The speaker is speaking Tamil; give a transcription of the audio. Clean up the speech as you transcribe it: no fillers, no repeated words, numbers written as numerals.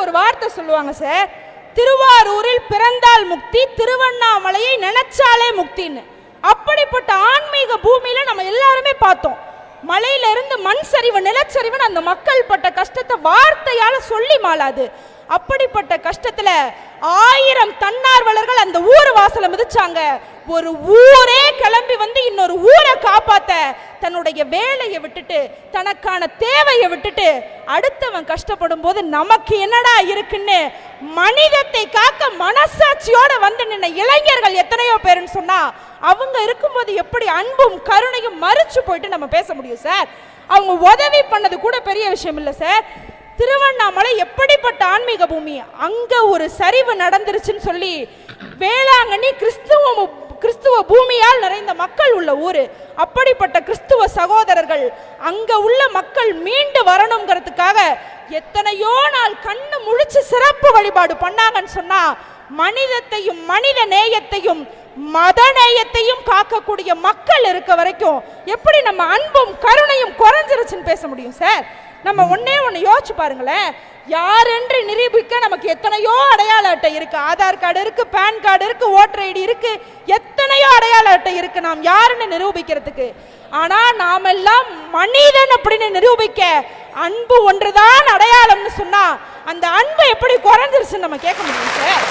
ஒரு வார்த்தை சொல்லுவாங்க சார், திருவாரூரில் பிறந்தால் முக்தி, திருவண்ணாமலையை நினைச்சாலே முக்தின்னு. அப்படிப்பட்ட ஆன்மீக பூமியில நம்ம எல்லாருமே பார்த்தோம். மலையில இருந்து மண் சரிவு, நிலச்சரிவுன்னு அந்த மக்கள் பட்ட கஷ்டத்தை வார்த்தையால சொல்லி மாளாது. அப்படிப்பட்ட கஷ்டத்துல 1000 தன்னார்வலர்கள் அந்த ஊர் வாசல மிதிச்சாங்க. ஒரு ஊரே கிளம்பி வந்து இன்னொரு ஊரை காப்பாத்த தன்னுடைய வேலையை விட்டுட்டு, தனக்கான தேவையை விட்டுட்டு, அடுத்தவன் கஷ்டப்படும் போது நமக்கு என்னடா இருக்குன்னு மனிதத்தை காக்க மனசாட்சியோட வந்து நின்ன இளைஞர்கள் எத்தனையோ பேருன்னு சொன்னா, அவங்க இருக்கும்போது எப்படி அன்பும் கருணையும் மறிச்சு போயிட்டு நம்ம பேச முடியும் சார்? அவங்க உதவி பண்ணது கூட பெரிய விஷயம் இல்லை சார். திருவண்ணாமலை எப்படிப்பட்ட ஆன்மீக பூமி, அங்க ஒரு சரிவு நடந்துருச்சுன்னு சொல்லி வேளாங்கண்ணி கிறிஸ்துவ பூமியால் நிறைந்த மக்கள் உள்ள ஊரு. அப்படிப்பட்ட கிறிஸ்துவ சகோதரர்கள் அங்க உள்ள மக்கள் மீண்டு வரணுங்கிறதுக்காக எத்தனையோ நாள் கண்ணு முழிச்சு சிறப்பு வழிபாடு பண்ணாங்கன்னு சொன்னா, மனிதத்தையும் மனித நேயத்தையும் மத நேயத்தையும் காக்கக்கூடிய மக்கள் இருக்க வரைக்கும் எப்படி நம்ம அன்பும் கருணையும் குறைஞ்சிருச்சுன்னு பேச முடியும் சார்? நம்ம ஒன்னே ஒன்று யோசிச்சு பாருங்களேன். யார் என்று நிரூபிக்க நமக்கு எத்தனையோ அடையாள அட்டை இருக்கு. ஆதார் கார்டு இருக்கு, பேன் கார்டு இருக்கு, ஓட்டர் ஐடி இருக்கு, எத்தனையோ அடையாள அட்டை இருக்கு நாம் யாருன்னு நிரூபிக்கிறதுக்கு. ஆனா நாமெல்லாம் மனிதன் அப்படின்னு நிரூபிக்க அன்பு ஒன்றுதான் அடையாளம்னு சொன்னா, அந்த அன்பு எப்படி குறைஞ்சிருச்சுன்னு நம்ம கேட்க முடியும் சார்?